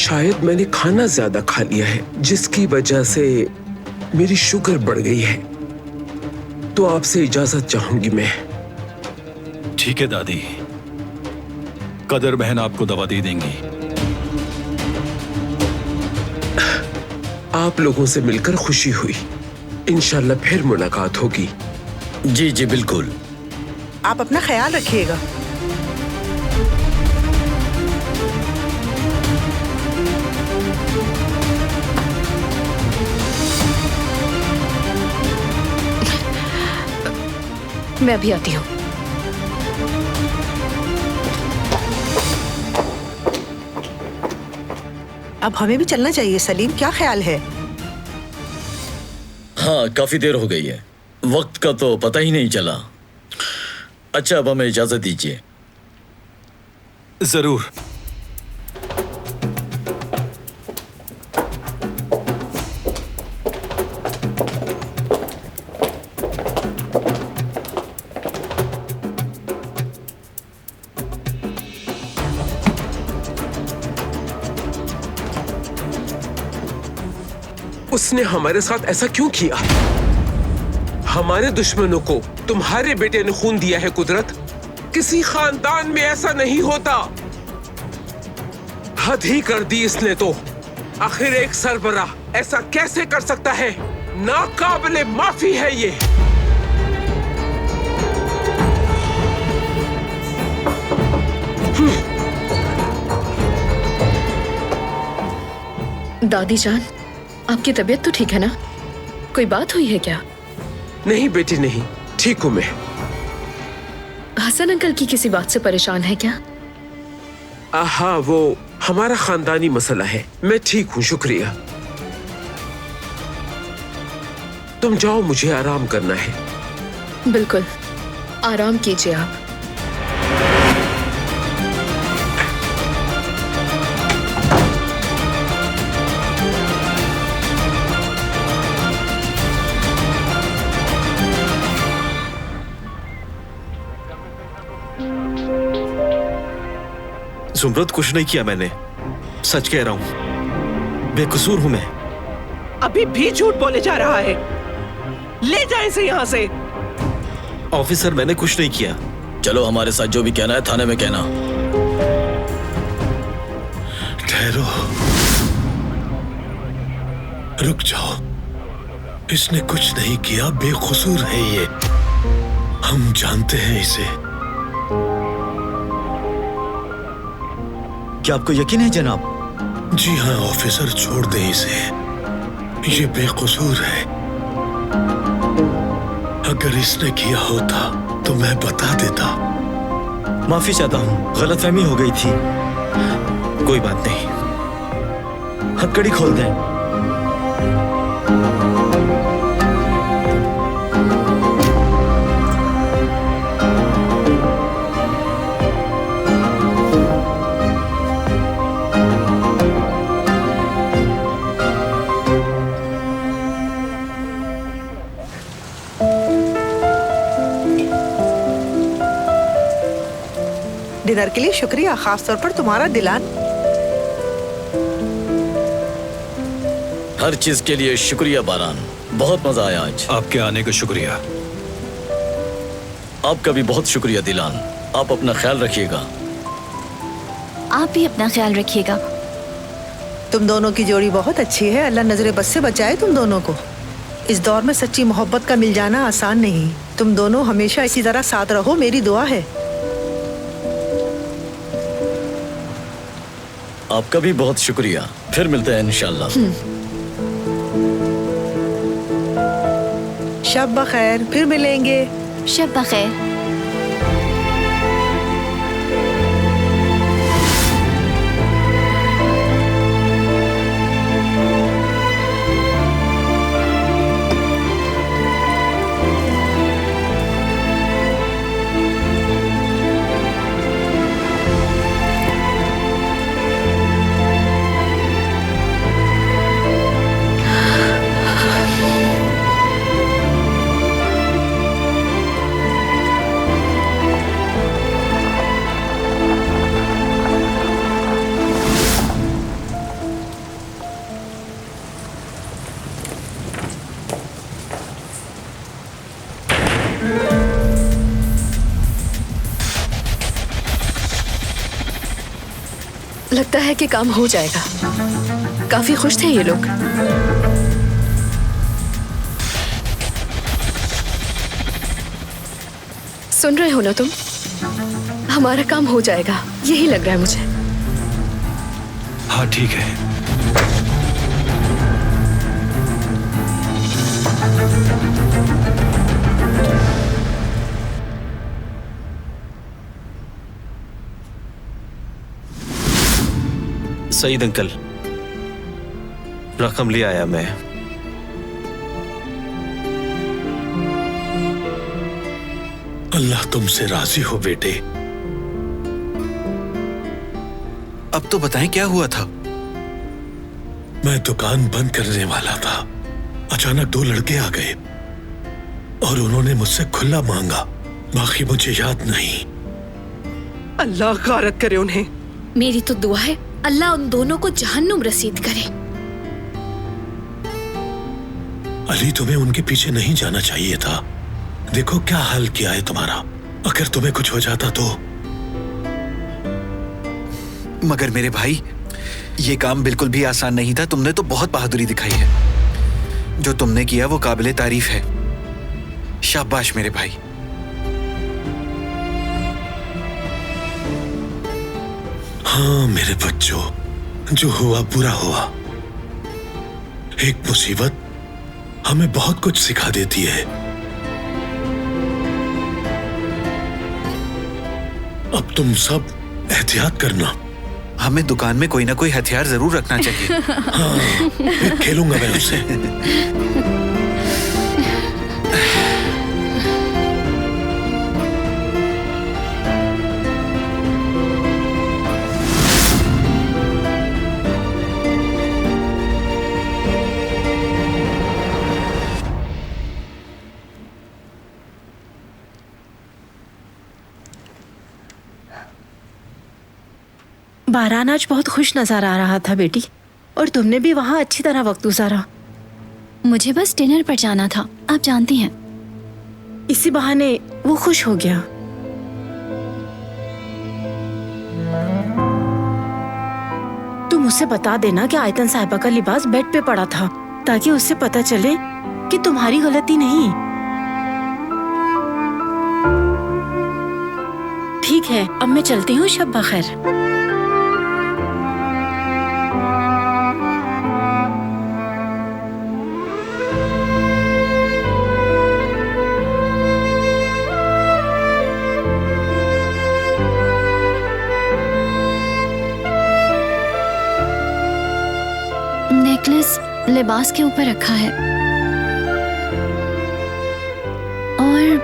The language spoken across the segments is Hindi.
शायद मैंने खाना ज्यादा खा लिया है, जिसकी वजह से मेरी शुगर बढ़ गई है। तो आपसे इजाजत चाहूंगी मैं। ठीक है दादी, कदर बहन आपको दवा दे देंगी। आप लोगों से मिलकर खुशी हुई। इंशाल्लाह फिर मुलाकात होगी। जी जी बिल्कुल। आप अपना ख्याल रखिएगा। मैं अभी आती हूँ। अब हमें भी चलना चाहिए सलीम, क्या ख्याल है? हाँ, काफी देर हो गई है, वक्त का तो पता ही नहीं चला। अच्छा, अब हमें इजाजत दीजिए। जरूर। उसने हमारे साथ ऐसा क्यों किया? हमारे दुश्मनों को तुम्हारे बेटे ने खून दिया है कुदरत। किसी खानदान में ऐसा नहीं होता। हद ही कर दी इसने तो। आखिर एक सरबराह ऐसा कैसे कर सकता है? नाकाबिले माफी है ये। दादी जान, आपकी तबीयत तो ठीक है ना? कोई बात हुई है क्या? नहीं बेटी नहीं, ठीक हूं मैं। हसन अंकल की किसी बात से परेशान है क्या? हाँ, वो हमारा खानदानी मसला है। मैं ठीक हूँ, शुक्रिया। तुम जाओ, मुझे आराम करना है। बिल्कुल, आराम कीजिए आप। जुमरत, कुछ नहीं किया मैंने, सच कह रहा हूं, बेकसूर हूं मैं। अभी भी झूठ बोले जा रहा है। ले जाए इसे यहाँ से। ऑफिसर, मैंने कुछ नहीं किया। चलो, हमारे साथ जो भी कहना है थाने में कहना। ठहरो, रुक जाओ। इसने कुछ नहीं किया, बेकसूर है ये। हम जानते हैं इसे। क्या आपको यकीन है जनाब? जी हाँ ऑफिसर, छोड़ दें इसे, ये बेकसूर है। अगर इसने किया होता तो मैं बता देता। माफी चाहता हूँ, गलतफहमी हो गई थी। कोई बात नहीं। हथकड़ी खोल दें। डिनर के लिए शुक्रिया, खास तौर पर तुम्हारा दिलान। हर चीज के लिए शुक्रिया बारान, बहुत मजा आया आज। आपके आने का शुक्रिया। आपका भी बहुत शुक्रिया दिलान। आप अपना ख्याल रखिएगा। आप भी अपना ख्याल रखिएगा। तुम दोनों की जोड़ी बहुत अच्छी है। अल्लाह नजरे बद से बचाए तुम दोनों को। इस दौर में सच्ची मोहब्बत का मिल जाना आसान नहीं। तुम दोनों हमेशा इसी तरह साथ रहो, मेरी दुआ है। आपका भी बहुत शुक्रिया। फिर मिलते हैं इंशाल्लाह। शब बखैर, फिर मिलेंगे। शब बखैर। लगता है कि काम हो जाएगा। काफी खुश थे ये लोग। सुन रहे हो ना तुम? हमारा काम हो जाएगा, यही लग रहा है मुझे। हाँ ठीक है। सईद अंकल, रकम ले आया मैं। अल्लाह तुमसे राजी हो बेटे। अब तो बताएं क्या हुआ था? मैं दुकान बंद करने वाला था, अचानक दो लड़के आ गए और उन्होंने मुझसे खुला मांगा। बाकी मुझे याद नहीं। अल्लाह गारत करे उन्हें। मेरी तो दुआ है अल्लाह उन दोनों को जहन्नुम रसीद करे। अली, तुम्हें उनके पीछे नहीं जाना चाहिए था। देखो क्या हाल किया है तुम्हारा। अगर तुम्हें कुछ हो जाता तो। मगर मेरे भाई, ये काम बिल्कुल भी आसान नहीं था। तुमने तो बहुत बहादुरी दिखाई है। जो तुमने किया वो काबिले तारीफ है। शाबाश मेरे भाई। हाँ मेरे बच्चों, जो हुआ बुरा हुआ। एक मुसीबत हमें बहुत कुछ सिखा देती है। अब तुम सब एहतियात करना। हमें दुकान में कोई ना कोई हथियार जरूर रखना चाहिए। हाँ, फिर खेलूंगा मैं उससे। बारान आज बहुत खुश नजर आ रहा था बेटी, और तुमने भी वहाँ अच्छी तरह वक्त गुजारा। मुझे बस डिनर पर जाना था, आप जानती हैं। इसी बहाने वो खुश हो गया। तुम उसे बता देना कि आयतन साहिबा का लिबास बेड पे पड़ा था, ताकि उससे पता चले कि तुम्हारी गलती नहीं। ठीक है, अब मैं चलती हूँ। शब बखैर। नेकलेस लिबास के ऊपर रखा है और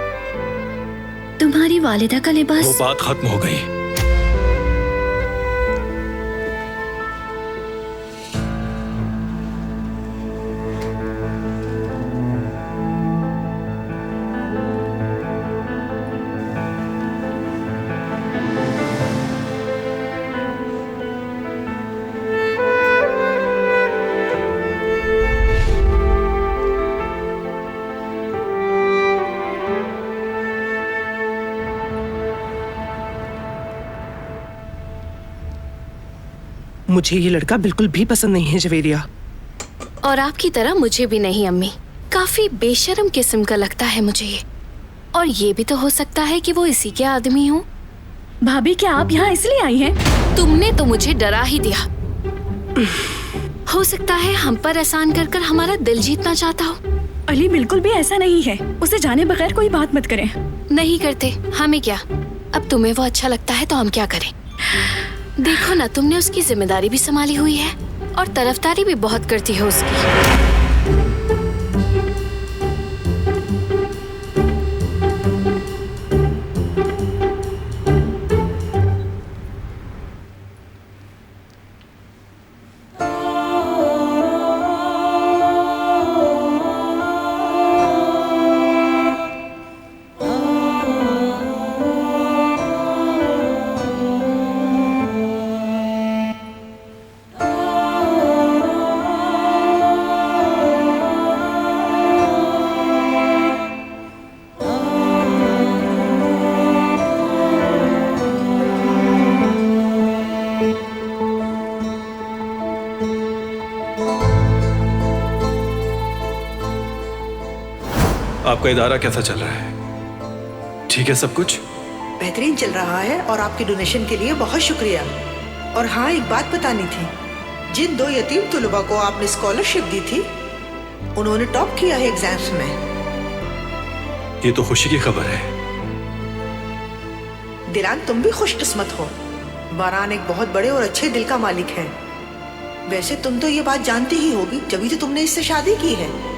तुम्हारी वालिदा का लिबास। वो बात खत्म हो गई। मुझे ये लड़का बिल्कुल भी पसंद नहीं है जवेरिया। और आपकी तरह मुझे भी नहीं अम्मी। काफी बेशर्म किस्म का लगता है मुझे ये। और ये भी तो हो सकता है कि वो इसी के आदमी हो। भाभी, क्या आप यहाँ इसलिए आई हैं? तुमने तो मुझे डरा ही दिया। हो सकता है हम पर एहसान कर कर हमारा दिल जीतना चाहता हो। अली, बिल्कुल भी ऐसा नहीं है। उसे जाने बगैर कोई बात मत करें। नहीं करते, हमें क्या। अब तुम्हें वो अच्छा लगता है तो हम क्या करें। देखो ना, तुमने उसकी जिम्मेदारी भी संभाली हुई है और तरफदारी भी बहुत करती हो उसकी। आपका इदारा कैसा चल रहा है? ठीक है सब कुछ? बेहतरीन चल रहा है और आपके डोनेशन के लिए बहुत शुक्रिया। और हाँ, एक बात बतानी थी, जिन 2 यतीम तुलबा को आपने स्कॉलरशिप दी थी उन्होंने टॉप किया है एग्जाम्स में। ये तो खुशी की खबर है। दिलान, तुम भी खुशकिस्मत हो। बारान एक बहुत बड़े और अच्छे दिल का मालिक है। वैसे तुम तो ये बात जानती ही होगी, जभी तो तुमने इससे शादी की है।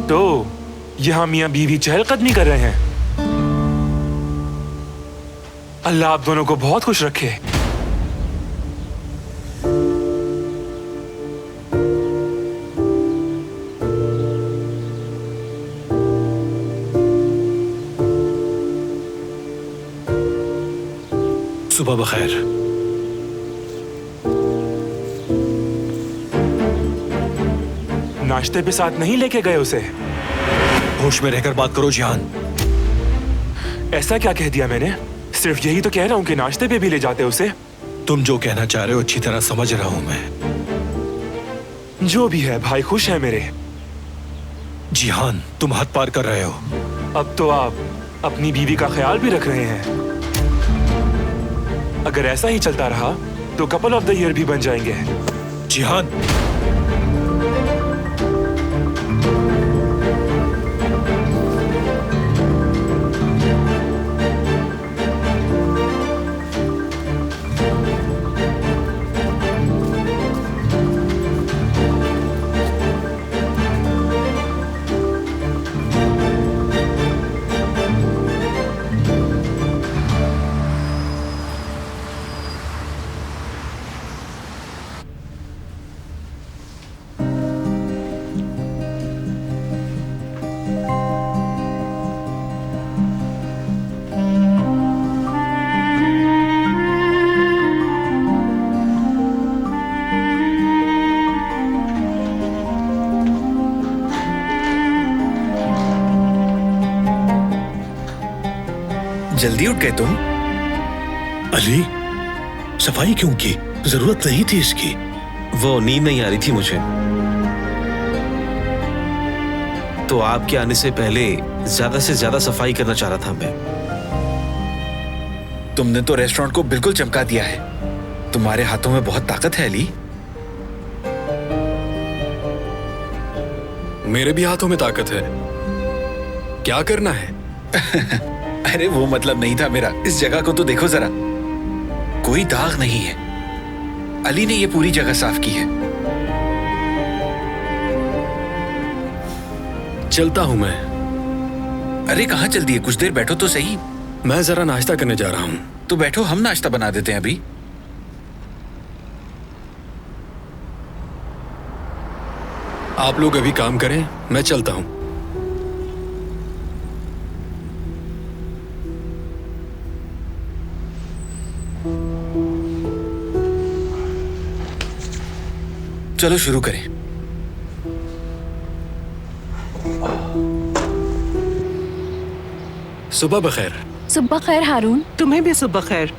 तो यहाँ मियाँ बीवी चहलकदमी कर रहे हैं। अल्लाह आप दोनों को बहुत खुश रखे। सुबह बखैर। नाश्ते पे साथ नहीं लेके गए उसे? होश में रहकर बात करो जिहान। ऐसा क्या कह दिया मैंने? सिर्फ यही तो कह रहा हूँ कि नाश्ते पे भी ले जाते उसे। तुम जो कहना चाह रहे हो अच्छी तरह समझ रहा हूं मैं। जो भी है, भाई खुश है मेरे। जिहान, तुम हद पार कर रहे हो। अब तो आप अपनी बीवी का ख्याल भी रख रहे हैं। अगर ऐसा ही चलता रहा तो कपल ऑफ द ईयर भी बन जाएंगे। जिहान, जल्दी उठ गए तुम। अली, सफाई क्यों की? जरूरत नहीं थी इसकी। वो नींद नहीं आ रही थी मुझे, तो आपके आने से पहले ज्यादा से ज्यादा सफाई करना चाह रहा था मैं। तुमने तो रेस्टोरेंट को बिल्कुल चमका दिया है। तुम्हारे हाथों में बहुत ताकत है अली। मेरे भी हाथों में ताकत है। क्या करना है? अरे वो मतलब नहीं था मेरा। इस जगह को तो देखो जरा, कोई दाग नहीं है। अली ने ये पूरी जगह साफ की है। चलता हूं मैं। अरे कहाँ चल दिए? कुछ देर बैठो तो सही। मैं जरा नाश्ता करने जा रहा हूं। तो बैठो, हम नाश्ता बना देते हैं अभी। आप लोग अभी काम करें, मैं चलता हूं। चलो शुरू करें। सुबह बखैर। सुबह खैर हारून। तुम्हें भी सुबह खैर।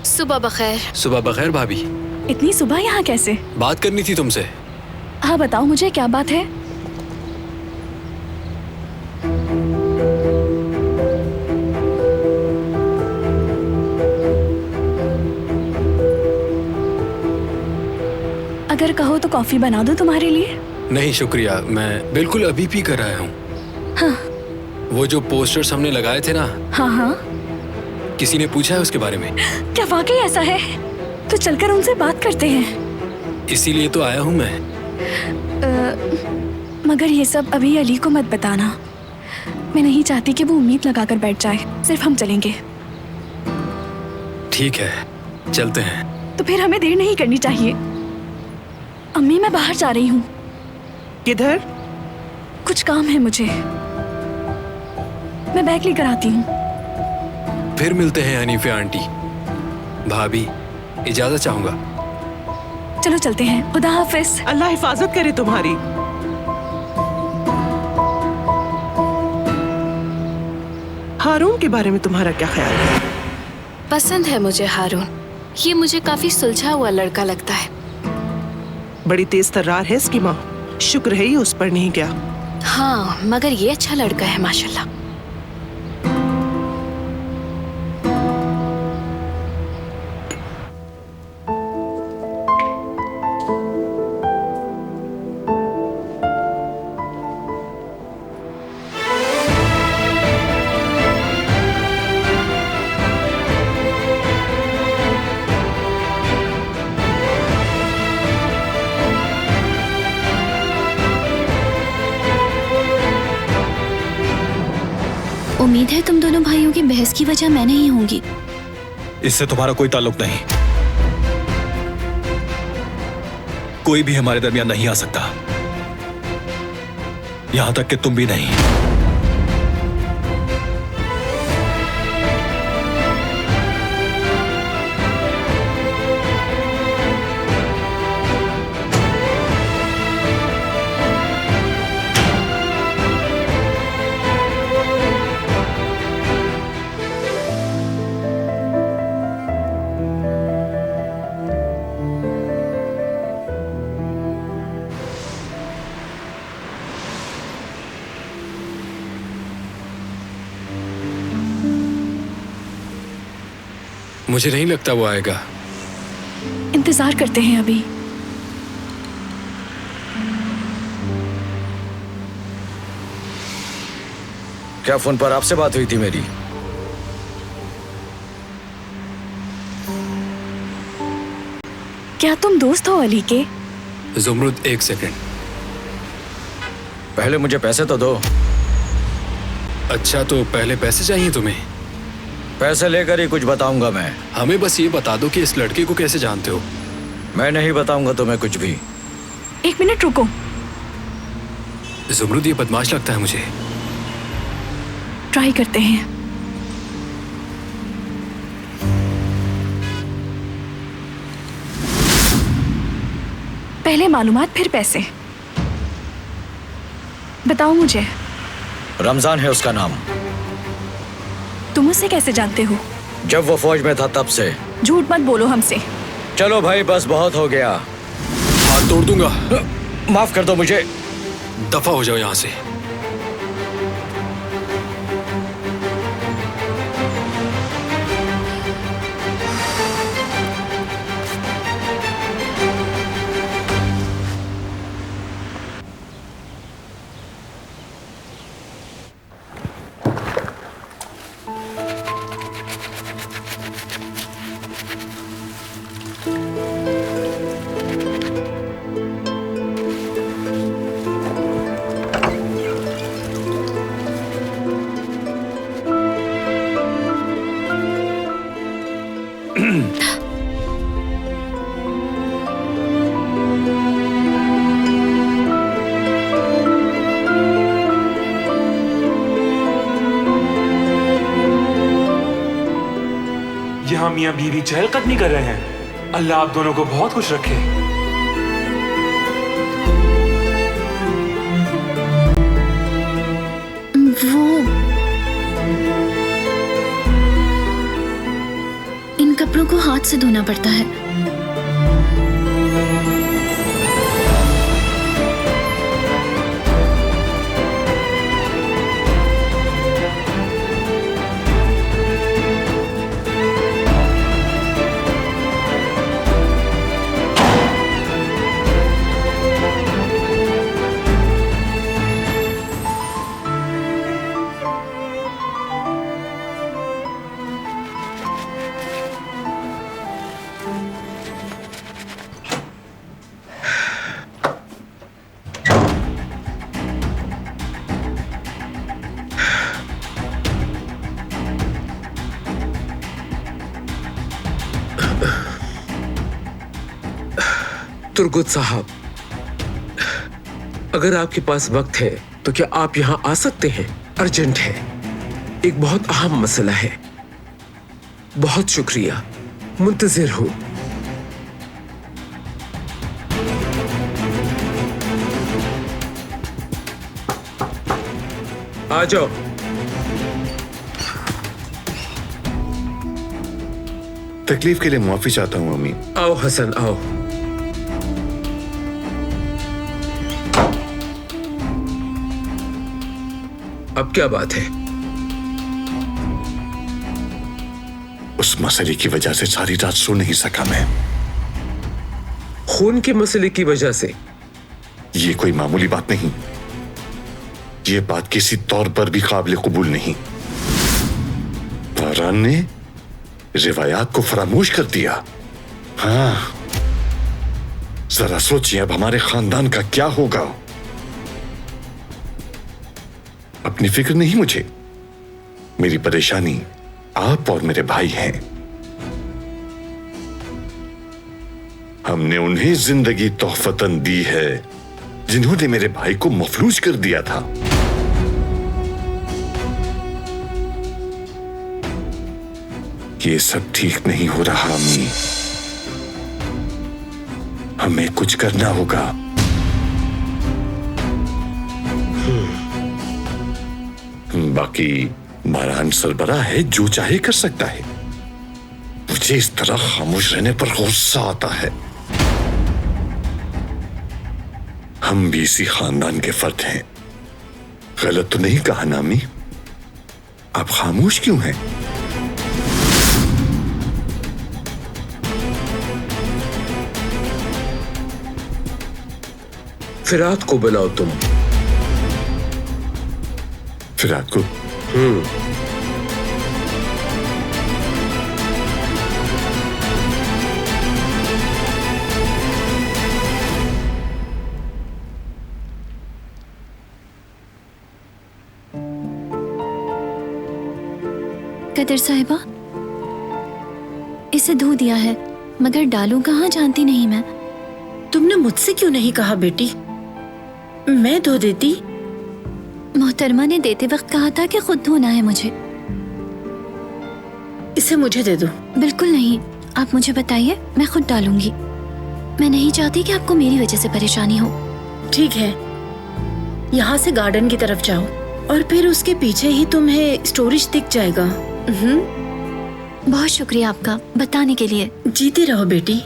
सुबह बखैर। सुबह बखैर भाभी। इतनी सुबह यहाँ कैसे? बात करनी थी तुमसे। हाँ बताओ मुझे, क्या बात है? अगर कहो तो कॉफी बना दो तुम्हारे लिए। नहीं शुक्रिया, मैं बिल्कुल अभी पी कर आया हूँ। हाँ। वो जो पोस्टर्स हमने लगाए थे ना, हाँ हाँ, किसी ने पूछा है उसके बारे में? क्या वाकई ऐसा है? तो चलकर उनसे बात करते हैं। इसीलिए तो आया हूँ मैं। मगर ये सब अभी अली को मत बताना। मैं नहीं चाहती कि वो उम्मीद लगाकर बैठ जाए। सिर्फ हम चलेंगे। ठीक है, चलते हैं। तो फिर हमें देर नहीं करनी चाहिए। अम्मी, मैं बाहर जा रही हूँ। किधर? कुछ काम है मुझे। मैं बैग लेकर आती हूँ। फिर मिलते हैं हनीफे आंटी। भाभी, इजाजत चाहूंगा। चलो चलते हैं। खुदा हाफिज। अल्लाह हिफाजत करे तुम्हारी। हारून के बारे में तुम्हारा क्या ख्याल है? पसंद है मुझे हारून। ये मुझे काफी सुलझा हुआ लड़का लगता है। बड़ी तेज तर्रार है इसकी माँ। शुक्र है ये उस पर नहीं गया। हाँ, मगर ये अच्छा लड़का है माशाल्लाह। उम्मीद है तुम दोनों भाइयों की बहस की वजह मैं नहीं होंगी। इससे तुम्हारा कोई ताल्लुक नहीं। कोई भी हमारे दरमियान नहीं आ सकता, यहां तक कि तुम भी नहीं। मुझे नहीं लगता वो आएगा। इंतजार करते हैं अभी। क्या फोन पर आपसे बात हुई थी मेरी? क्या तुम दोस्त हो अली के? जुमरुद, एक सेकंड। पहले मुझे पैसे तो दो। अच्छा, तो पहले पैसे चाहिए तुम्हें? पैसे लेकर ही कुछ बताऊंगा मैं। हमें बस ये बता दो कि इस लड़के को कैसे जानते हो। मैं नहीं बताऊंगा तुम्हें कुछ भी। एक मिनट रुको। जुमरुद, ये बदमाश लगता है मुझे। ट्राई करते हैं। पहले मालूमात फिर पैसे। बताओ मुझे। रमजान है उसका नाम। तुम उससे कैसे जानते हो? जब वो फौज में था तब से। झूठ मत बोलो हमसे। चलो भाई, बस बहुत हो गया। हाथ तोड़ दूंगा। माफ कर दो मुझे। दफा हो जाओ यहाँ से। यहाँ मियाँ बीवी चहलकदमी कर रहे हैं। अल्लाह आप दोनों को बहुत खुश रखे। वो इन कपड़ों को हाथ से धोना पड़ता है। तुर्गुत साहब, अगर आपके पास वक्त है तो क्या आप यहां आ सकते हैं? अर्जेंट है, एक बहुत अहम मसला है। बहुत शुक्रिया, मुंतजिर हूं। आ जाओ। तकलीफ के लिए माफी चाहता हूँ अम्मी। आओ हसन, आओ। अब क्या बात है? उस मसले की वजह से सारी रात सो नहीं सका मैं। खून के मसले की वजह से? ये कोई मामूली बात नहीं। ये बात किसी तौर पर भी काबिल कबूल नहीं। वारान ने रिवायात को फरामोश कर दिया। हाँ, जरा सोचिए अब हमारे खानदान का क्या होगा। अपनी फिक्र नहीं मुझे, मेरी परेशानी आप और मेरे भाई हैं। हमने उन्हें जिंदगी तोहफतन दी है जिन्होंने मेरे भाई को मफलूज कर दिया था। ये सब ठीक नहीं हो रहा अम्मी, हमें कुछ करना होगा। बाकी मारान सरबराह है, जो चाहे कर सकता है। मुझे इस तरह खामोश रहने पर गुस्सा आता है। हम भी इसी खानदान के फर्द हैं। गलत तो नहीं कहा ना अम्मी? आप खामोश क्यों हैं? फिरात को बुलाओ तुम। फिरात को? कदर साहिबा, इसे धो दिया है, मगर डालूं कहाँ जानती नहीं मैं। तुमने मुझसे क्यों नहीं कहा बेटी? मैं धो देती। मोहतरमा ने देते वक्त कहा था कि खुद धोना है मुझे। इसे मुझे दे दो। बिल्कुल नहीं, आप मुझे बताइए, मैं खुद डालूंगी। मैं नहीं चाहती कि आपको मेरी वजह से परेशानी हो। ठीक है, यहाँ से गार्डन की तरफ जाओ और फिर उसके पीछे ही तुम्हें स्टोरेज दिख जाएगा। बहुत शुक्रिया आपका बताने के लिए। जीती रहो बेटी।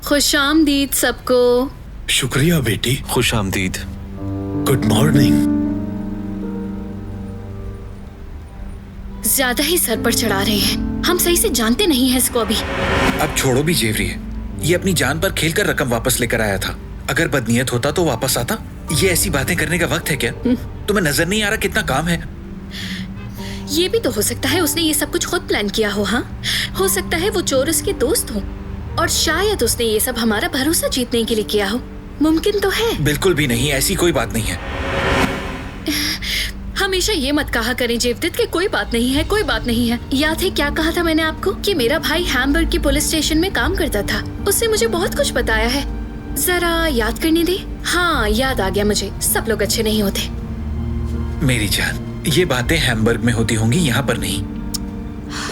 खुशामदीद सबको। शुक्रिया बेटी। खुश आमदीद। Good morning. ज्यादा ही सर पर चढ़ा रहे हैं, हम सही से जानते नहीं हैं इसको अभी। अब छोड़ो भी जेवरी है, ये अपनी जान पर खेलकर रकम वापस लेकर आया था। अगर बदनीयत होता तो वापस आता। ये ऐसी बातें करने का वक्त है क्या? तुम्हें नजर नहीं आ रहा कितना काम है? ये भी तो हो सकता है उसने ये सब कुछ खुद प्लान किया हो। हाँ, हो सकता है वो चोर उसके दोस्त हो और शायद उसने ये सब हमारा भरोसा जीतने के लिए किया हो। मुमकिन तो है। बिल्कुल भी नहीं, ऐसी कोई बात नहीं है। हमेशा ये मत कहा करें जेवदत्त कि कोई बात नहीं है, कोई बात नहीं है। याद है क्या कहा था मैंने आपको कि मेरा भाई हैम्बर्ग की पुलिस स्टेशन में काम करता था। उसने मुझे बहुत कुछ बताया है। जरा याद करने दे। हाँ, याद आ गया मुझे। सब लोग अच्छे नहीं होते। मेरी जान, ये बातें हैम्बर्ग में होती होंगी, यहाँ पर नहीं।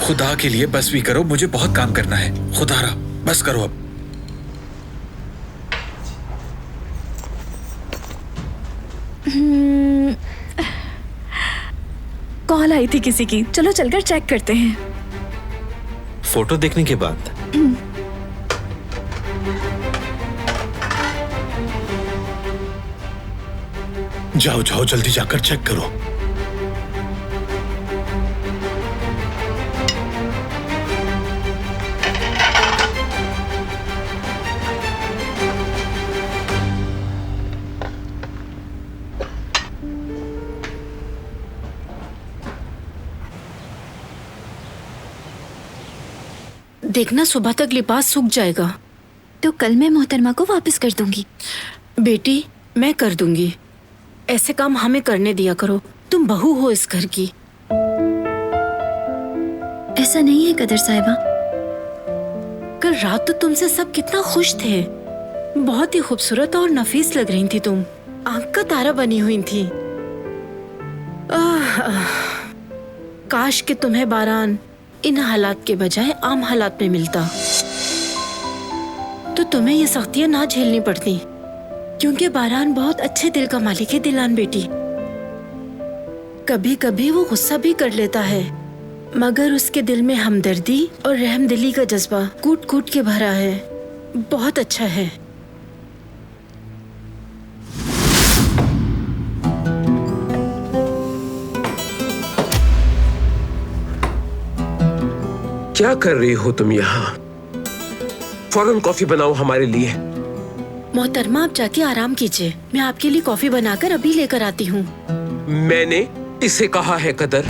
खुदा के लिए बस भी करो, मुझे बहुत काम करना है। खुदारा बस करो अब। कॉल आई थी किसी की, चलो चलकर चेक करते हैं। फोटो देखने के बाद जाओ जाओ जल्दी जाकर चेक करो। देखना सुबह तक लिबास सूख जाएगा। तो कल मैं मोहतरमा को वापस कर दूंगी। बेटी मैं कर दूंगी, ऐसे काम हमें करने दिया करो। तुम बहू हो इस घर की। ऐसा नहीं है कदर साहिबा। कल रात तो तुमसे सब कितना खुश थे। बहुत ही खूबसूरत और नफीस लग रही थी तुम। आंख का तारा बनी हुई थी। काश कि तुम्हें बारान इन हालात के बजाय आम हालात में मिलता, तो तुम्हें ये सख्तियां ना झेलनी पड़ती। क्योंकि बारान बहुत अच्छे दिल का मालिक है दिलान बेटी। कभी कभी वो गुस्सा भी कर लेता है, मगर उसके दिल में हमदर्दी और रहमदिली का जज्बा कूट कूट के भरा है। बहुत अच्छा है। क्या कर रही हो तुम यहाँ? फौरन कॉफी बनाओ हमारे लिए। मोहतरमा आप जाके आराम कीजिए, मैं आपके लिए कॉफी बनाकर अभी लेकर आती हूँ। मैंने इसे कहा है कदर।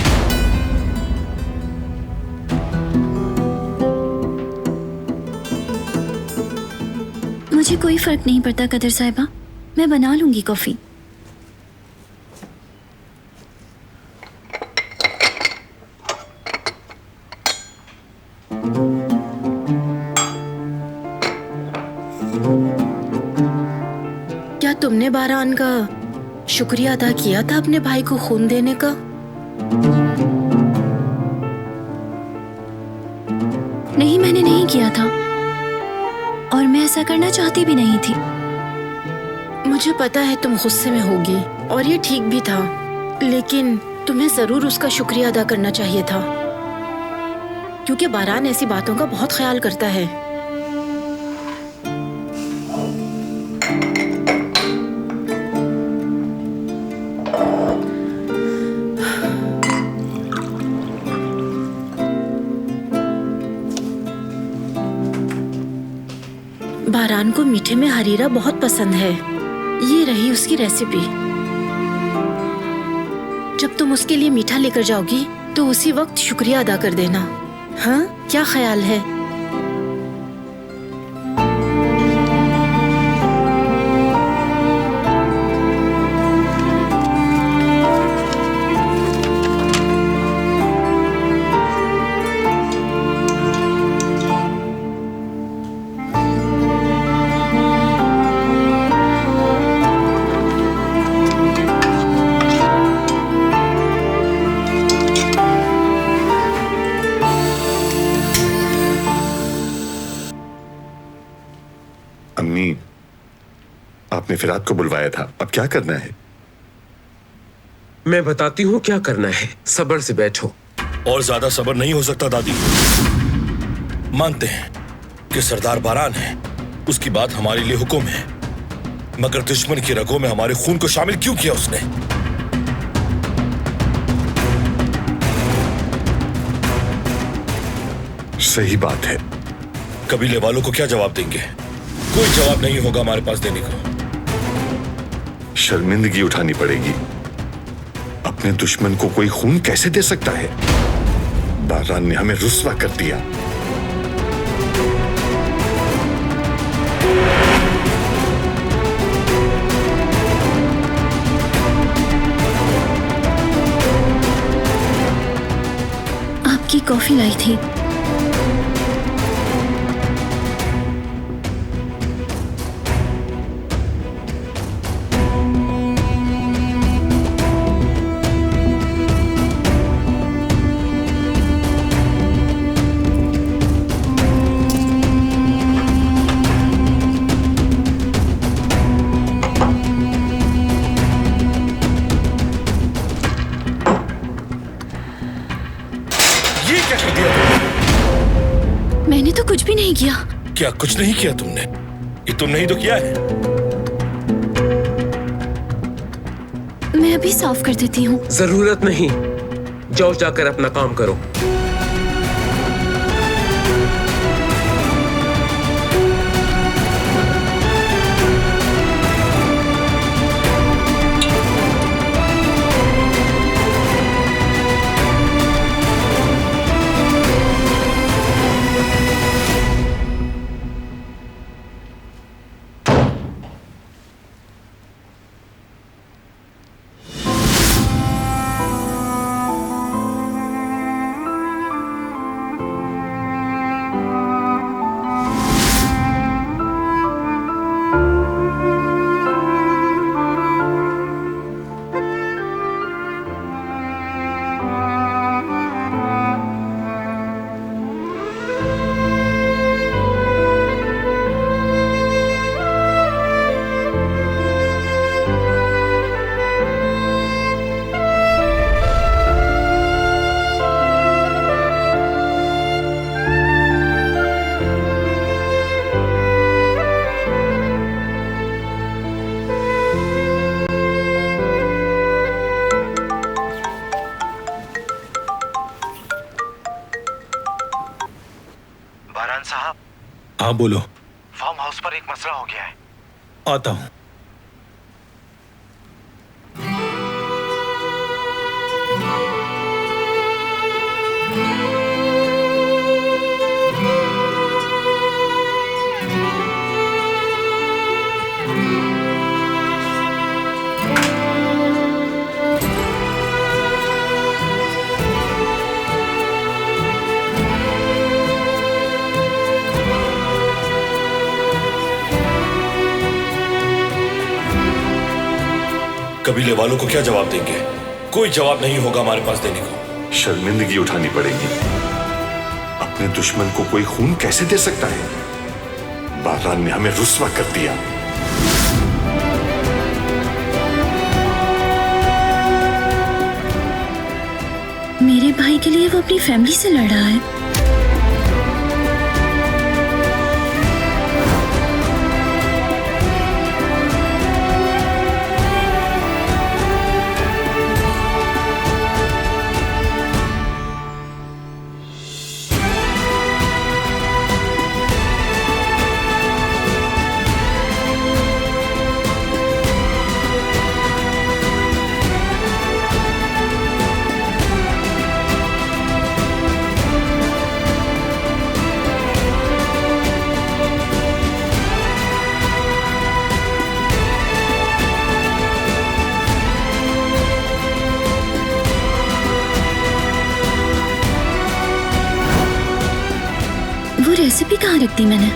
मुझे कोई फर्क नहीं पड़ता कदर साहिबा, मैं बना लूंगी कॉफी। क्या तुमने बारान का शुक्रिया अदा किया था अपने भाई को खून देने का? नहीं, मैंने नहीं किया था और मैं ऐसा करना चाहती भी नहीं थी। मुझे पता है तुम गुस्से में होगी और ये ठीक भी था, लेकिन तुम्हें जरूर उसका शुक्रिया अदा करना चाहिए था, क्योंकि बारान ऐसी बातों का बहुत ख्याल करता है। बारान को मीठे में हरीरा बहुत पसंद है। ये रही उसकी रेसिपी। जब तुम उसके लिए मीठा लेकर जाओगी तो उसी वक्त शुक्रिया अदा कर देना। हाँ, क्या ख्याल है? अम्मी, आपने फिरात को बुलवाया था, अब क्या करना है? मैं बताती हूँ क्या करना है, सब्र से बैठो। और ज्यादा सब्र नहीं हो सकता दादी। मानते हैं कि सरदार बारान है, उसकी बात हमारे लिए हुक्म है, मगर दुश्मन की रगों में हमारे खून को शामिल क्यों किया उसने? सही बात है। कबीले वालों को क्या जवाब देंगे? कोई जवाब नहीं होगा हमारे पास देने को। शर्मिंदगी उठानी पड़ेगी। अपने दुश्मन को कोई खून कैसे दे सकता है? बारान ने हमें रुस्वा कर दिया। आपकी कॉफी लाई थी। मैंने तो कुछ भी नहीं किया। क्या कुछ नहीं किया तुमने? ये तुमने ही तो किया है। मैं अभी साफ कर देती हूँ। जरूरत नहीं, जाओ जाकर अपना काम करो। साहब। हाँ बोलो। फार्म हाउस पर एक मसला हो गया है। आता हूं। कबीले वालों को क्या जवाब देंगे? कोई जवाब नहीं होगा हमारे पास देने को। शर्मिंदगी उठानी पड़ेगी। अपने दुश्मन को कोई खून कैसे दे सकता है? बारान ने हमें रुस्वा कर दिया। मेरे भाई के लिए वो अपनी फैमिली से लड़ रहा है। वो रेसिपी कहाँ रख दी मैंने?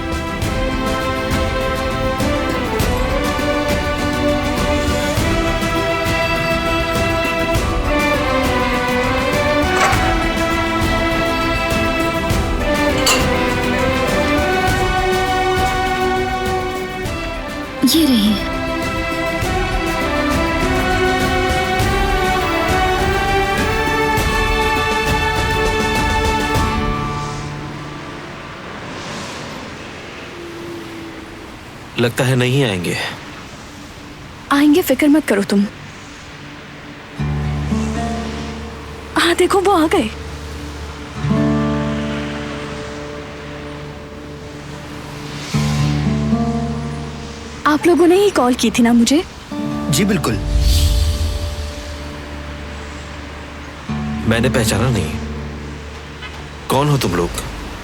ये रही। लगता है नहीं आएंगे। आएंगे, फिक्र मत करो तुम। हाँ देखो, वो आ गए। आप लोगों ने ही कॉल की थी ना मुझे? जी बिल्कुल। मैंने पहचाना नहीं। कौन हो तुम लोग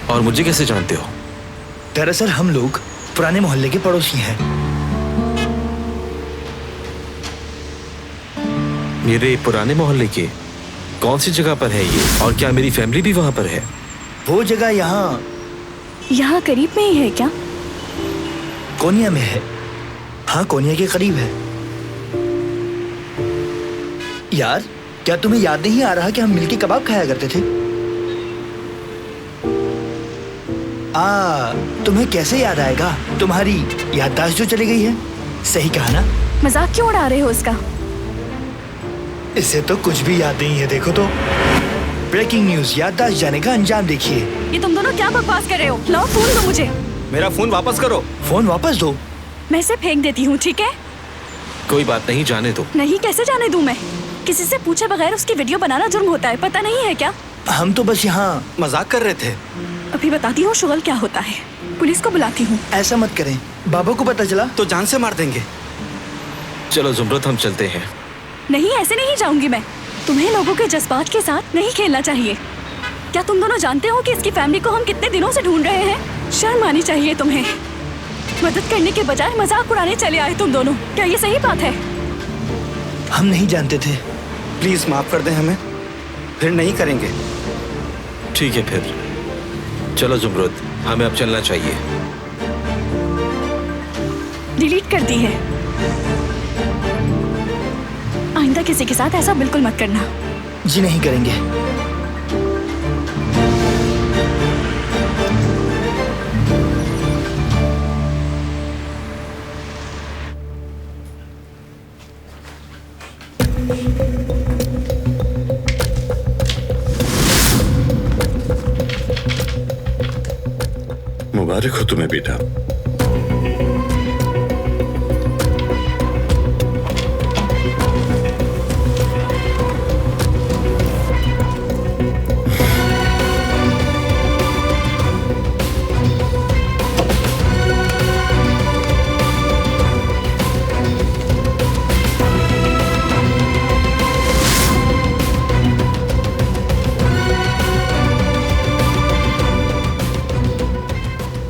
और मुझे कैसे जानते हो? दरअसल हम लोग पुराने मोहल्ले के पड़ोसी हैं। मेरे पुराने मोहल्ले के? कौन सी जगह पर है ये, और क्या मेरी फैमिली भी वहां पर है? वो जगह यहाँ करीब में ही है क्या? कोनिया में है। हाँ, कोनिया के करीब है। यार, क्या तुम्हें याद नहीं आ रहा कि हम मिलके कबाब खाया करते थे? तुम्हें कैसे याद आएगा? तुम्हारी याददाश्त जो चली गई है। सही कहा ना? मजाक क्यों उड़ा रहे हो उसका? इससे तो कुछ भी याद नहीं है। देखो तो, ब्रेकिंग न्यूज, याददाश्त जाने का अंजाम देखिए। ये तुम दोनों क्या बकवास कर रहे हो? लाओ फोन दो मुझे। मेरा फोन वापस करो। फोन वापस दो। मैं इसे फेंक देती हूँ, ठीक है? कोई बात नहीं, जाने दो। नहीं, कैसे जाने दूँ मैं? किसी से पूछे बगैर उसकी वीडियो बनाना जुर्म होता है, पता नहीं है क्या? हम तो बस यहाँ मजाक कर रहे थे। अभी बताती हूँ शुगल क्या होता है। पुलिस को बुलाती हूँ। ऐसा मत करें, बाबा को पता चला तो जान से मार देंगे। चलो जुमरत, हम चलते हैं। नहीं, ऐसे नहीं जाऊंगी मैं। तुम्हें लोगों के जज्बात के साथ नहीं खेलना चाहिए। क्या तुम दोनों जानते हो कि इसकी फैमिली को हम कितने दिनों से ढूंढ रहे हैं? शर्म आनी चाहिए तुम्हें। मदद करने के बजाय मजाक उड़ाने चले आए तुम दोनों। क्या ये सही बात है? हम नहीं जानते थे। प्लीज माफ कर दें हमें, फिर नहीं करेंगे। ठीक है फिर, चलो जुमरत, हमें अब चलना चाहिए। डिलीट कर दी है। आइंदा किसी के साथ ऐसा बिल्कुल मत करना। जी नहीं करेंगे। मुबारक हो तुम्हें बेटा।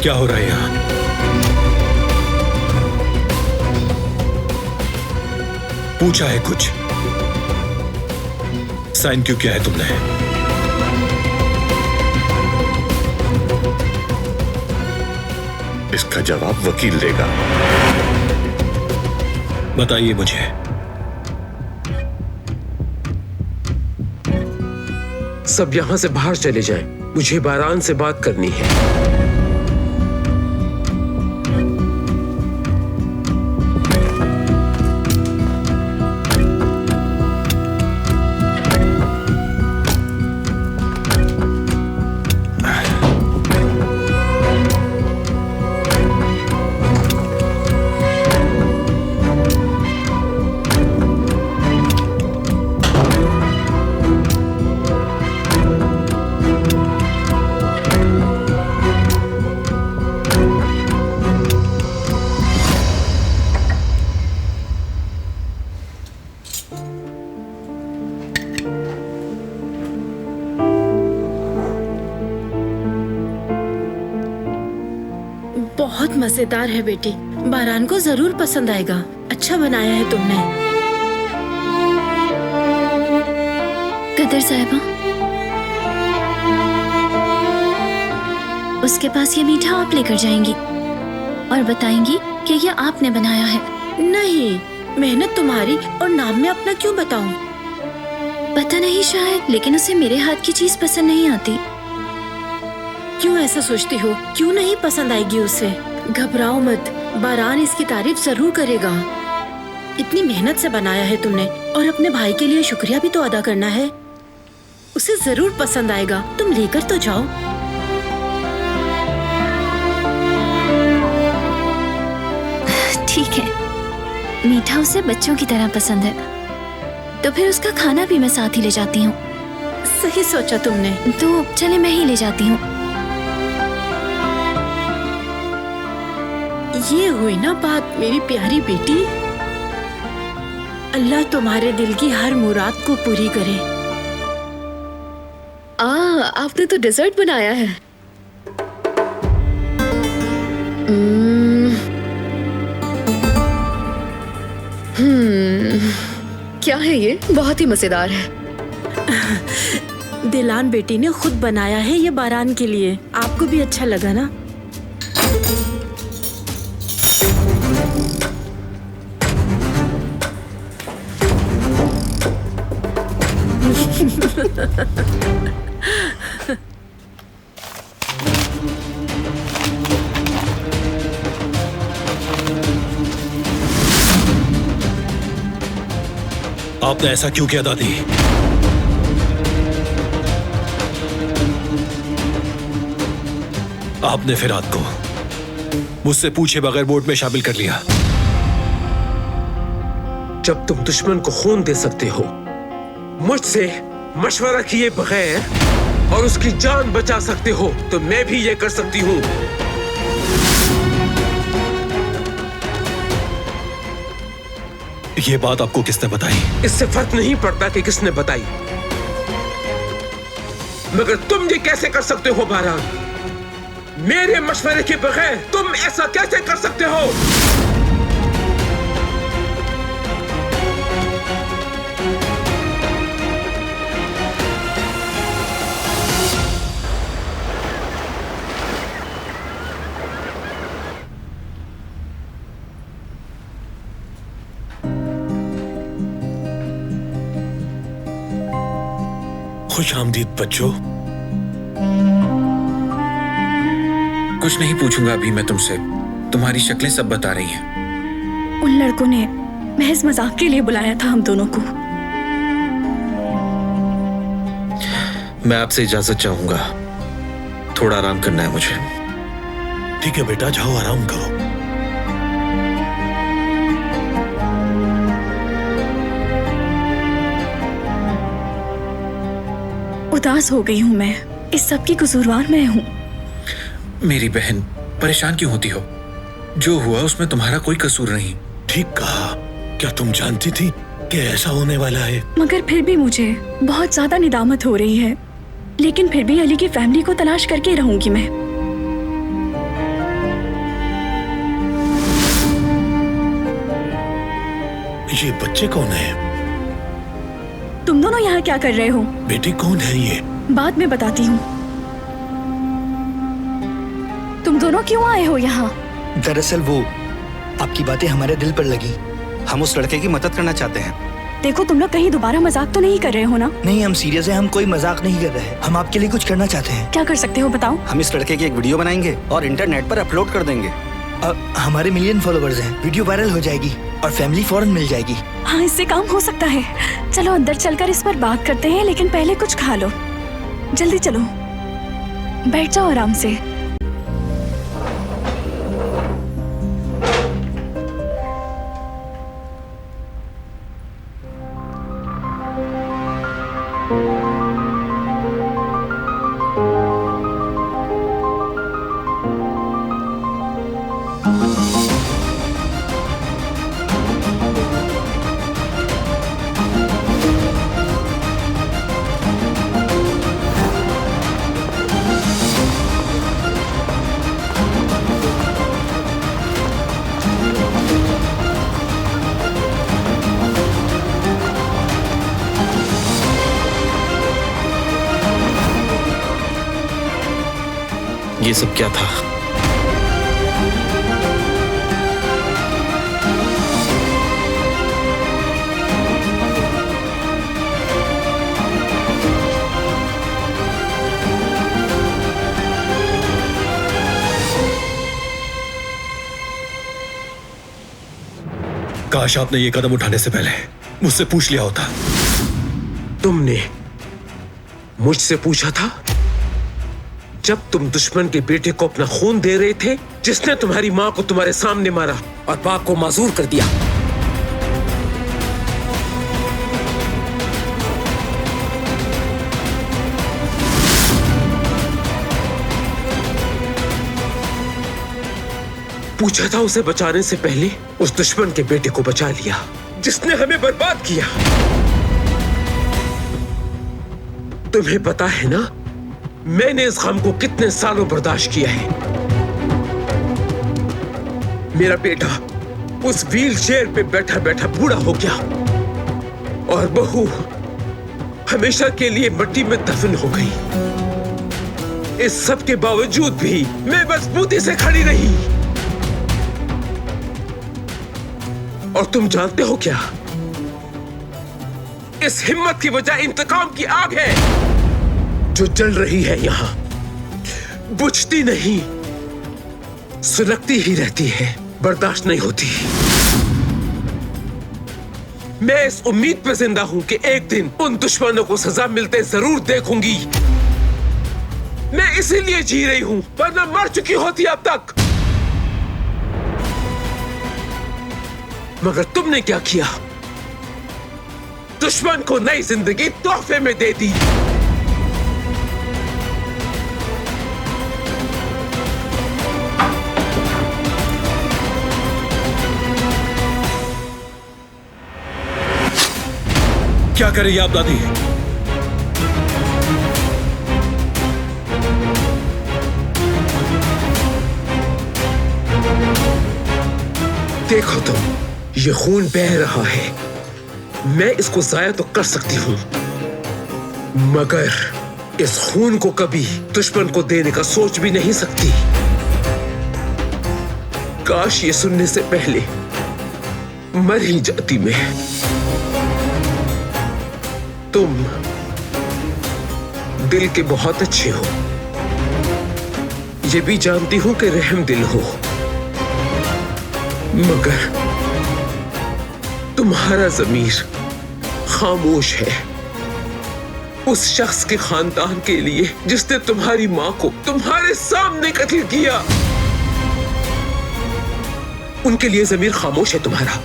क्या हो रहा है यहाँ? पूछा है कुछ? साइन क्यों किया है तुमने? इसका जवाब वकील देगा। बताइए मुझे। सब यहाँ से बाहर चले जाएं। मुझे बारान से बात करनी है। बहुत मजेदार है बेटी, बारान को जरूर पसंद आएगा। अच्छा बनाया है तुमने। कदर साहिबा, उसके पास ये मीठा आप लेकर जाएंगी और बताएंगी कि ये आपने बनाया है। नहीं, मेहनत तुम्हारी और नाम में अपना क्यों बताऊं? पता नहीं शायद, लेकिन उसे मेरे हाथ की चीज पसंद नहीं आती। क्यों ऐसा सोचती हो? क्यों नहीं पसंद आएगी उसे? घबराओ मत, बारान इसकी तारीफ जरूर करेगा। इतनी मेहनत से बनाया है तुमने, और अपने भाई के लिए शुक्रिया भी तो अदा करना है। उसे जरूर पसंद आएगा, तुम लेकर तो जाओ। ठीक है, मीठा उसे बच्चों की तरह पसंद है, तो फिर उसका खाना भी मैं साथ ही ले जाती हूँ। सही सोचा तुमने। तो चले मैं ही ले जाती हूँ। ये हुई ना बात मेरी प्यारी बेटी। अल्लाह तुम्हारे दिल की हर मुराद को पूरी करे। आपने तो डेजर्ट बनाया है। क्या है ये? बहुत ही मजेदार है। दिलान बेटी ने खुद बनाया है ये बारान के लिए। आपको भी अच्छा लगा ना? आपने ऐसा क्यों किया दादी? आपने फिरात को मुझसे पूछे बगैर बोर्ड में शामिल कर लिया। जब तुम दुश्मन को खून दे सकते हो मुझसे मशवरा किए बगैर और उसकी जान बचा सकते हो, तो मैं भी ये कर सकती हूँ। ये बात आपको किसने बताई? इससे फर्क नहीं पड़ता कि किसने बताई, मगर तुम ये कैसे कर सकते हो बारान? मेरे मशवरे के बगैर तुम ऐसा कैसे कर सकते हो? खुश आमदीद बच्चों। कुछ नहीं पूछूंगा अभी मैं तुमसे, तुम्हारी शक्लें सब बता रही हैं। उन लड़कों ने महज मजाक के लिए बुलाया था हम दोनों को। मैं आपसे इजाजत चाहूंगा, थोड़ा आराम करना है मुझे। ठीक है बेटा, जाओ आराम करो। उदास हो गई हूँ मैं, इस सब की कसूरवार मैं हूँ। मेरी बहन, परेशान क्यों होती हो? जो हुआ उसमें तुम्हारा कोई कसूर नहीं। ठीक कहा। क्या तुम जानती थी कि ऐसा होने वाला है? मगर फिर भी मुझे बहुत ज्यादा निदामत हो रही है। लेकिन फिर भी अली की फैमिली को तलाश करके रहूंगी मैं। ये बच्चे कौन है? तुम दोनों यहाँ क्या कर रहे हो? बेटी कौन है ये? बाद में बताती हूँ। तुम दोनों क्यों आए हो यहाँ? दरअसल वो आपकी बातें हमारे दिल पर लगी। हम उस लड़के की मदद करना चाहते हैं। देखो, तुम लोग कहीं दोबारा मजाक तो नहीं कर रहे हो ना? नहीं, हम सीरियस हैं, हम कोई मजाक नहीं कर रहे। हम आपके लिए कुछ करना चाहते हैं। क्या कर सकते हो बताओ? हम इस लड़के की एक वीडियो बनाएंगे और इंटरनेट पर अपलोड कर देंगे। हमारे मिलियन फॉलोवर्स हैं, वीडियो वायरल हो जाएगी और फैमिली फौरन मिल जाएगी। हाँ, इससे काम हो सकता है। चलो अंदर चलकर इस पर बात करते हैं, लेकिन पहले कुछ खा लो। जल्दी चलो, बैठ जाओ आराम से। ये सब क्या था? काश आपने ये कदम उठाने से पहले मुझसे पूछ लिया होता। तुमने मुझसे पूछा था जब तुम दुश्मन के बेटे को अपना खून दे रहे थे, जिसने तुम्हारी मां को तुम्हारे सामने मारा और बाप को माजूर कर दिया। पूछा था उसे बचाने से पहले उस दुश्मन के बेटे को बचा लिया जिसने हमें बर्बाद किया। तुम्हें पता है ना मैंने इस गम को कितने सालों बर्दाश्त किया है। मेरा बेटा उस व्हील चेयर पे बैठा बैठा बूढ़ा हो गया और बहू हमेशा के लिए मिट्टी में दफन हो गई। इस सब के बावजूद भी मैं मजबूती से खड़ी रही। और तुम जानते हो क्या, इस हिम्मत की वजह इंतकाम की आग है जो जल रही है यहां, बुझती नहीं, सुलगती ही रहती है, बर्दाश्त नहीं होती। मैं इस उम्मीद पे जिंदा हूं कि एक दिन उन दुश्मनों को सजा मिलते जरूर देखूंगी। मैं इसीलिए जी रही हूं, वरना मर चुकी होती अब तक। मगर तुमने क्या किया? दुश्मन को नई जिंदगी तोहफे में दे दी। क्या कर रही है आप दादी? देखो तुम, ये खून बह रहा है, मैं इसको जाया तो कर सकती हूं, मगर इस खून को कभी दुश्मन को देने का सोच भी नहीं सकती। काश ये सुनने से पहले मर ही जाती मैं। तुम दिल के बहुत अच्छे हो, ये भी जानती हूं कि रहम दिल हो, मगर तुम्हारा ज़मीर खामोश है उस शख्स के खानदान के लिए जिसने तुम्हारी मां को तुम्हारे सामने कत्ल किया। उनके लिए ज़मीर खामोश है तुम्हारा।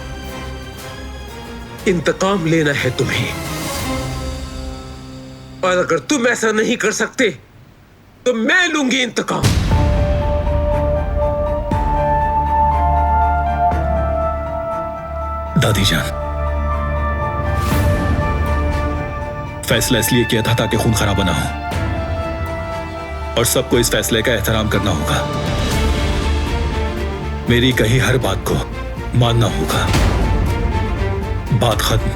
इंतकाम लेना है तुम्हें, और अगर तुम ऐसा नहीं कर सकते तो मैं लूंगी इंतकाम। दादी जान, फैसला इसलिए किया था ताकि खून खराबा ना हो, और सबको इस फैसले का एहतराम करना होगा। मेरी कही हर बात को मानना होगा। बात खत्म।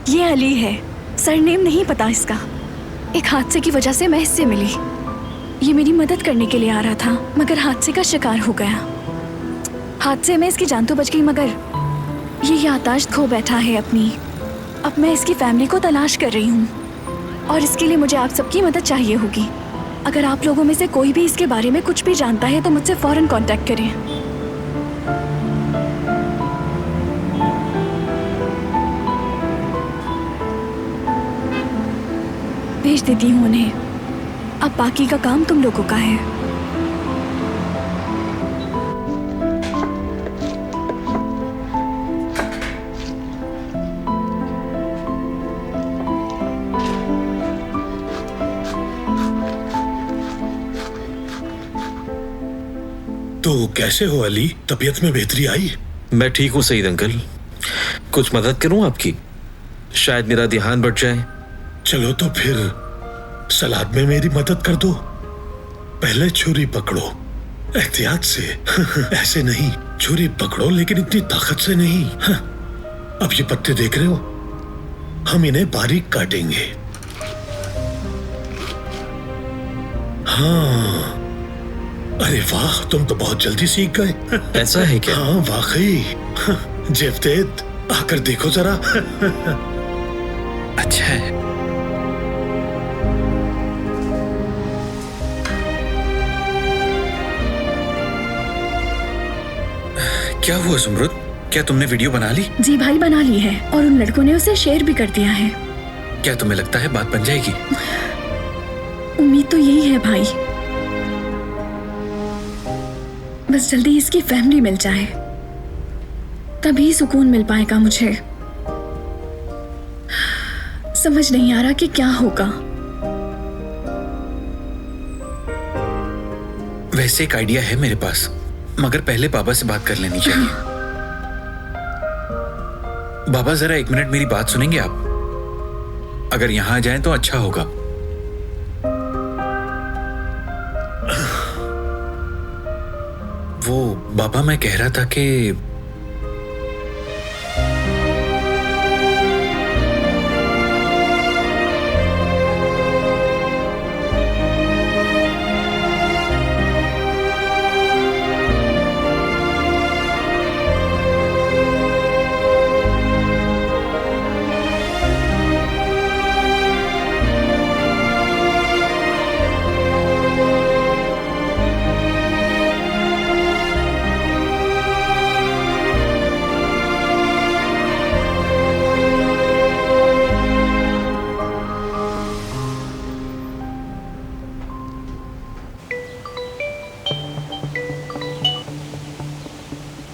ये अली है, सरनेम नहीं पता इसका। एक हादसे की वजह से मैं इससे मिली। ये मेरी मदद करने के लिए आ रहा था, मगर हादसे का शिकार हो गया। हादसे में इसकी जान तो बच गई, मगर ये याददाश्त खो बैठा है अपनी। अब मैं इसकी फैमिली को तलाश कर रही हूँ, और इसके लिए मुझे आप सबकी मदद चाहिए होगी। अगर आप लोगों में से कोई भी इसके बारे में कुछ भी जानता है तो मुझसे फौरन कांटेक्ट करें। भेज देती हूँ उन्हें। अब बाकी का काम तुम लोगों का है। तो कैसे हो अली? तबीयत में बेहतरी आई? मैं ठीक हूँ सईद अंकल। कुछ मदद करूँ आपकी? शायद मेरा ध्यान बढ़ जाए। चलो तो फिर सलाद में मेरी मदद कर दो। पहले छुरी पकड़ो, एहतियात से। ऐसे नहीं, छुरी पकड़ो लेकिन इतनी ताकत से नहीं। अब ये पत्ते देख रहे हो, हम इन्हें बारीक काटेंगे। हाँ, अरे वाह, तुम तो बहुत जल्दी सीख गए। ऐसा है क्या? हाँ वाकई। जेवदेद, आकर देखो जरा। अच्छा है। क्या हुआ सुमरुद? क्या तुमने वीडियो बना ली? जी भाई, बना ली है और उन लड़कों ने उसे शेयर भी कर दिया है। क्या तुम्हें लगता है बात बन जाएगी? उम्मीद तो यही है भाई, बस जल्दी इसकी फैमिली मिल जाए, तभी सुकून मिल पाएगा मुझे। समझ नहीं आ रहा कि क्या होगा। वैसे एक आइडिया है मेरे पास, मगर पहले बाबा से बात कर लेनी चाहिए। बाबा जरा 1 मिनट मेरी बात सुनेंगे आप? अगर यहां आ जाएं तो अच्छा होगा। वो बाबा, मैं कह रहा था कि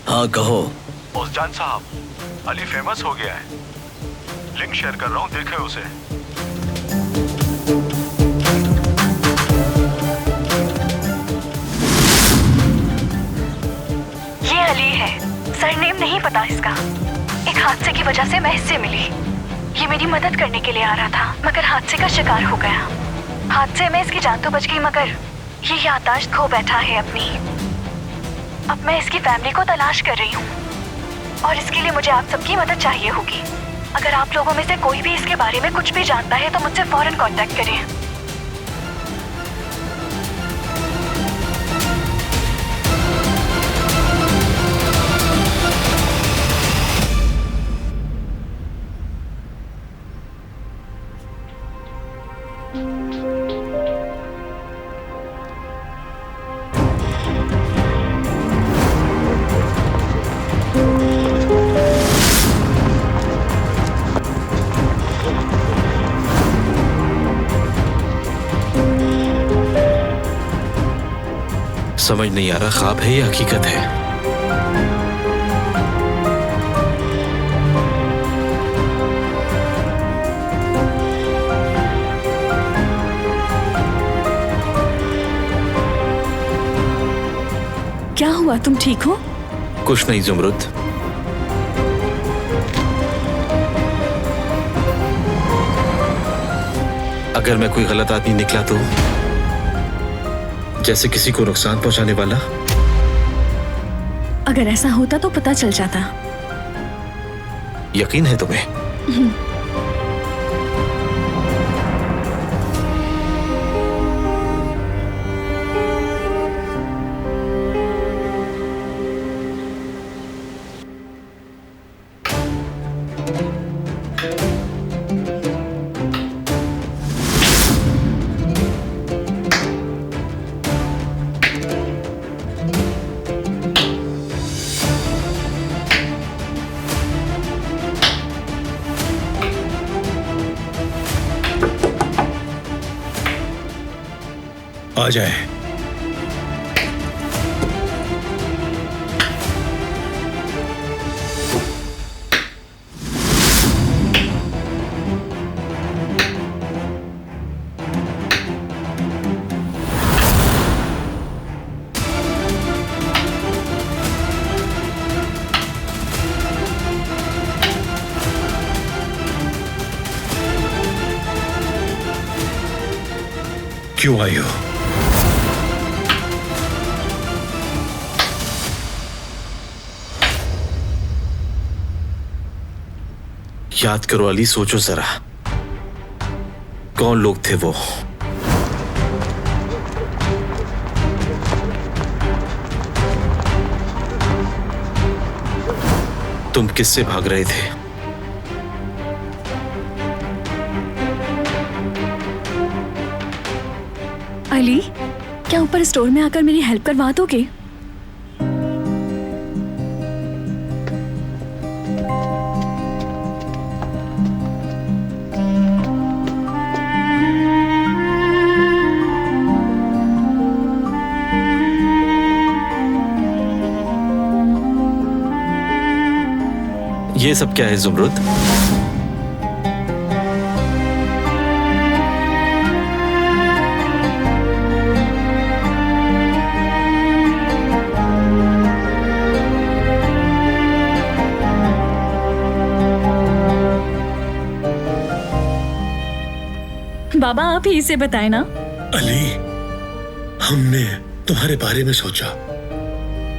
हाँ कहो। उस्ताद साहब, अली फेमस हो गया है। लिंक शेयर कर रहा हूँ, देखें उसे। ये अली है, सरनेम नहीं पता इसका। एक हादसे की वजह से मैं इससे मिली। ये मेरी मदद करने के लिए आ रहा था, मगर हादसे का शिकार हो गया। हादसे में इसकी जान तो बच गई, मगर ये याददाश्त खो बैठा है अपनी। अब मैं इसकी फैमिली को तलाश कर रही हूँ और इसके लिए मुझे आप सबकी मदद चाहिए होगी। अगर आप लोगों में से कोई भी इसके बारे में कुछ भी जानता है तो मुझसे फौरन कांटेक्ट करें। समझ नहीं आ रहा ख्वाब है या हकीकत है। क्या हुआ, तुम ठीक हो? कुछ नहीं जुमरुद। अगर मैं कोई गलत आदमी निकला तो, जैसे किसी को नुकसान पहुंचाने वाला। अगर ऐसा होता तो पता चल जाता। यकीन है तुम्हें? आ जाए। क्यों आई हो? याद करो अली, सोचो जरा, कौन लोग थे वो? तुम किससे भाग रहे थे? अली, क्या ऊपर स्टोर में आकर मेरी हेल्प करवा दोगे? ये सब क्या है जुमरुद? बाबा आप ही इसे बताए ना। अली, हमने तुम्हारे बारे में सोचा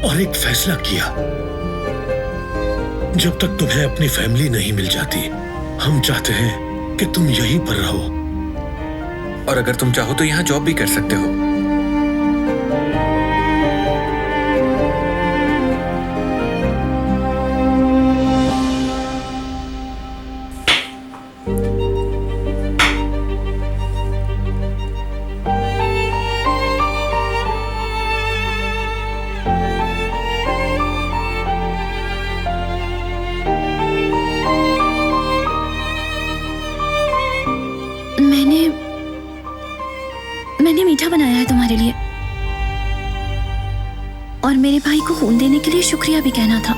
और एक फैसला किया। जब तक तुम्हें अपनी फैमिली नहीं मिल जाती, हम चाहते हैं कि तुम यहीं पर रहो। और अगर तुम चाहो तो यहाँ जॉब भी कर सकते हो। मैंने मीठा बनाया है तुम्हारे लिए, और मेरे भाई को खून देने के लिए शुक्रिया भी कहना था।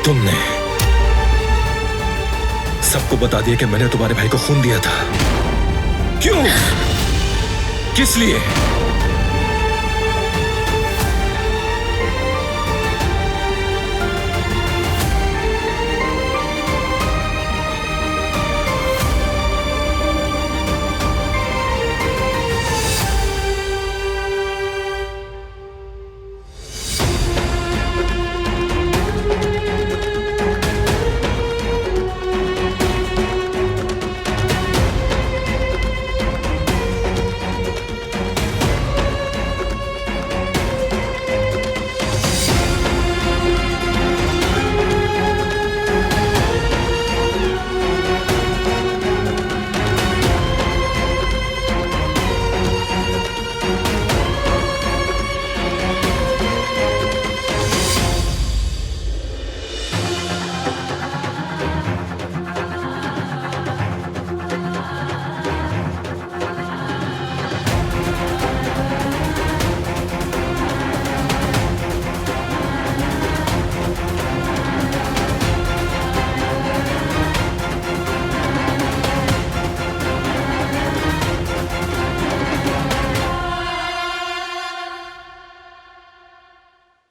तुमने सबको बता दिया कि मैंने तुम्हारे भाई को खून दिया था। क्यों? किस लिए?